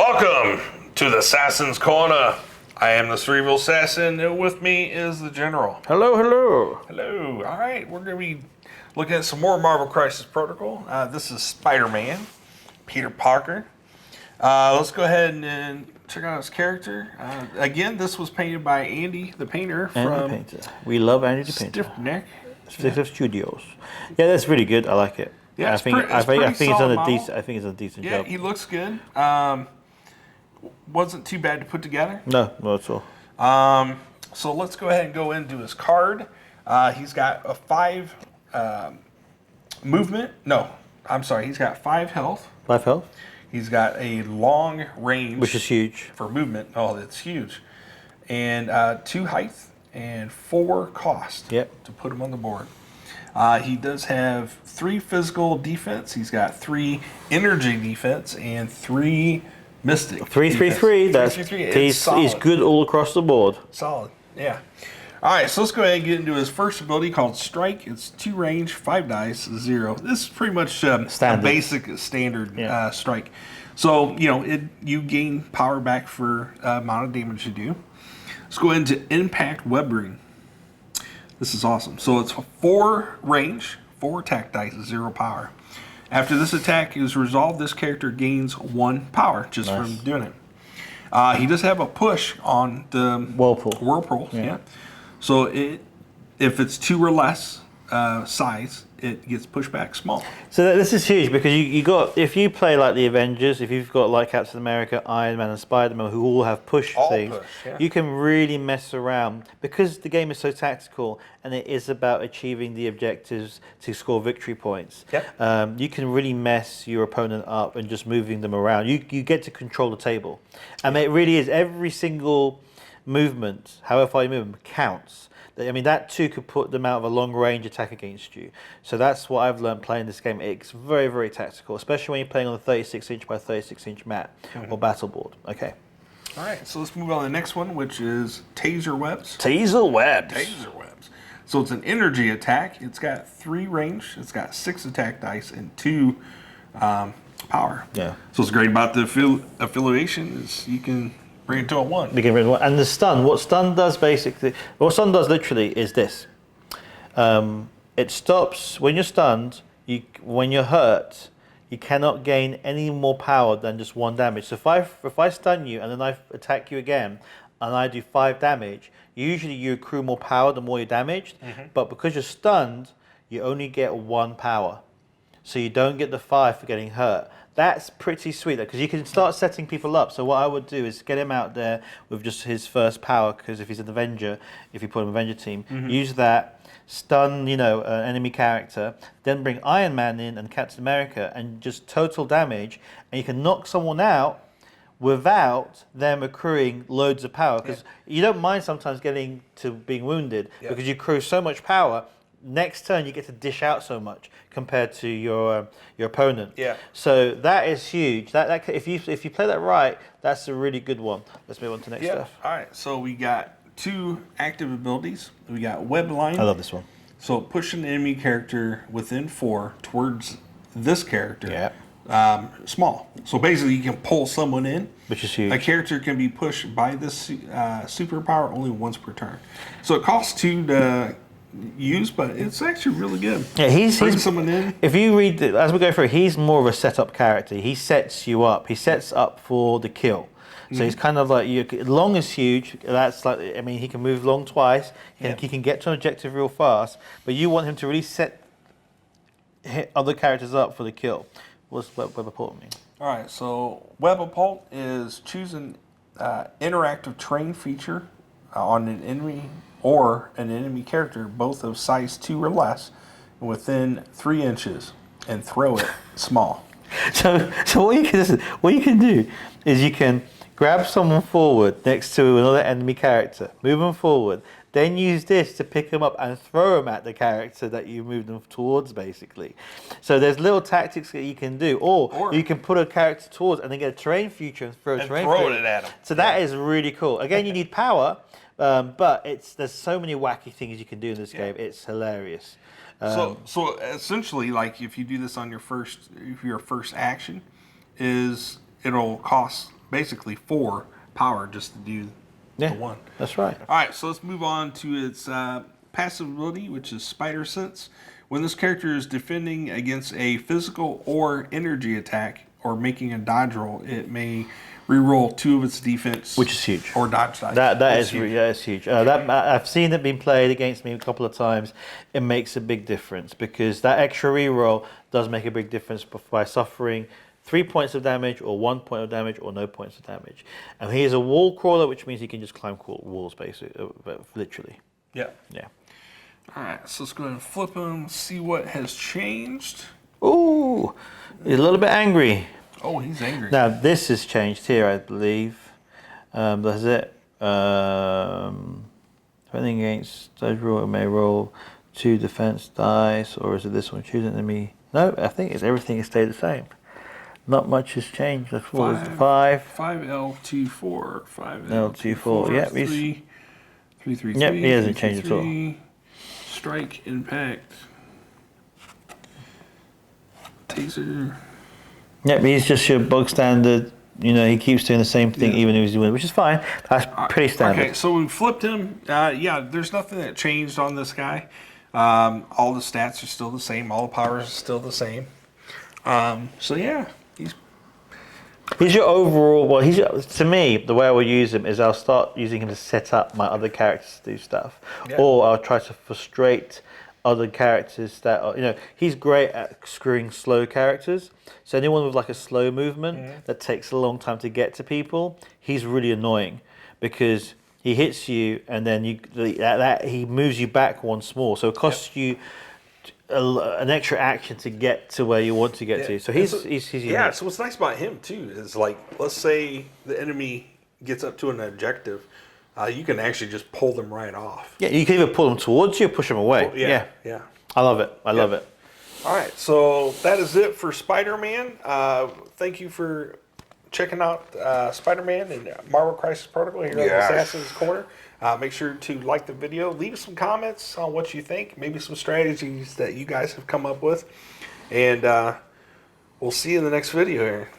Welcome to the Assassin's Corner. I am the Cerebral Assassin, and with me is the General. Hello, hello. Hello. All right, we're going to be looking at some more Marvel Crisis Protocol. This is Spider-Man, Peter Parker. Let's go ahead and check out his character. Again, this was painted by Andy, the painter from Painter. We love Andy the Painter. Stiff Studios. Yeah, that's really good. I like it. Yeah, I think it's done a decent. I think it's a decent job. Yeah, he looks good. Wasn't too bad to put together. No, not at all. So let's go ahead and go into his card. He's got a 5 movement. No, I'm sorry. He's got 5 health. 5 health. He's got a long range, which is huge for movement. Oh, that's huge. And 2 height and 4 cost. Yep. To put him on the board. He does have 3 physical defense. He's got 3 energy defense and 3 mystic. 3-3-3. That's he's good all across the board. Solid. Yeah. All right, so let's go ahead and get into his first ability called Strike. It's 2 range, 5 dice, 0. This is pretty much a basic standard strike. So you gain power back for amount of damage you do. Let's go into Impact Web Ring. This is awesome. So it's 4 range, 4 attack dice, 0 power. After this attack is resolved, this character gains 1 power just from doing it. He does have a push on the Whirlpool. Yeah. So if it's 2 or less size, it gets pushed back small. So this is huge because you got, if you play like the Avengers, if you've got like Captain America, Iron Man, and Spiderman who all have push things, you can really mess around because the game is so tactical and it is about achieving the objectives to score victory points. Yep. You can really mess your opponent up and just moving them around. You get to control the table, and it really is every single movement, however far you move them, counts. I mean, that too could put them out of a long-range attack against you. So that's what I've learned playing this game. It's very, very tactical, especially when you're playing on a 36-inch by 36-inch map or battle board. Okay. All right, so let's move on to the next one, which is Taser Webs. Taser Webs. Taser Webs. So it's an energy attack. It's got 3 range. It's got 6 attack dice and 2 power. Yeah. So what's great about the affiliation is you can bring it to a 1. We can bring it to 1. And the stun, what stun does literally is this. It stops, when you're stunned, when you're hurt, you cannot gain any more power than just 1 damage. So if I stun you and then I attack you again and I do 5 damage, usually you accrue more power the more you're damaged. But because you're stunned, you only get 1 power. So you don't get the 5 for getting hurt. That's pretty sweet because you can start setting people up. So what I would do is get him out there with just his first power, because if he's an Avenger, if you put him in Avenger team, use that, stun, an enemy character, then bring Iron Man in and Captain America and just total damage, and you can knock someone out without them accruing loads of power, because you don't mind sometimes getting to being wounded because you accrue so much power. Next turn you get to dish out so much compared to your opponent. Yeah. So that is huge. That if you play that right, that's a really good one. Let's move on to next stuff. All right. So we got 2 active abilities. We got Web Line. I love this one. So push an enemy character within 4 towards this character. Yeah. Small. So basically, you can pull someone in. Which is huge. A character can be pushed by this superpower only once per turn. So it costs 2 to use, but it's actually really good. Yeah, he's someone in. If you read as we go through, he's more of a setup character. He sets you up. He sets up for the kill. So he's kind of like long is huge. That's like, I mean, he can move long twice. He can get to an objective real fast. But you want him to really hit other characters up for the kill. What's Web Appult mean? All right, so Web Appult is choose an interactive terrain feature on an enemy or an enemy character, both of size 2 or less, within 3 inches, and throw it small. So what you can do is you can grab someone forward next to another enemy character, move them forward, then use this to pick them up and throw them at the character that you moved them towards, basically. So there's little tactics that you can do, or you can put a character towards and then get a terrain feature and throw it at them. So that is really cool. Again, you need power. But there's so many wacky things you can do in this game. It's hilarious. So essentially, like if you do this on your first action, is it'll cost basically 4 power just to do the one. That's right. All right, so let's move on to its passive ability, which is Spider Sense. When this character is defending against a physical or energy attack or making a dodge roll, it may reroll 2 of its defense, which is huge, or dodge dice. That is huge. That I've seen it being played against me a couple of times. It makes a big difference because that extra reroll does make a big difference by suffering 3 points of damage, or 1 point of damage, or no points of damage. And he is a wall crawler, which means he can just climb walls, basically, literally. Yeah. Yeah. All right, so let's go ahead and flip him, see what has changed. Ooh, he's a little bit angry. Oh, he's angry. Now, this has changed here, I believe. That's it. Defending against dodge roll, it may roll 2 defense dice, or is it this one? Choose an enemy. No, I think everything has stayed the same. Not much has changed. That's 5. 5L24. 5L24. Yep, 3. Yep, he hasn't changed at all. Strike, impact, taser. Yep, he's just your bog standard. You know, he keeps doing the same thing even if he's doing, which is fine. That's pretty standard. Okay, so we flipped him. Yeah, there's nothing that changed on this guy. All the stats are still the same. All the powers are still the same. So yeah, he's your overall. Well, to me, the way I would use him is I'll start using him to set up my other characters to do stuff, or I'll try to frustrate other characters that are, he's great at screwing slow characters. So anyone with like a slow movement that takes a long time to get to people, he's really annoying because he hits you and then he moves you back once more. So it costs you an extra action to get to where you want to get to. So he's yeah. So what's nice about him too is, like, let's say the enemy gets up to an objective, you can actually just pull them right off. Yeah, you can either pull them towards you or push them away. Yeah. I love it. I love it. All right, so that is it for Spider-Man. Thank you for checking out Spider-Man and Marvel Crisis Protocol here on Assassin's Corner. Make sure to like the video. Leave us some comments on what you think. Maybe some strategies that you guys have come up with. And we'll see you in the next video here.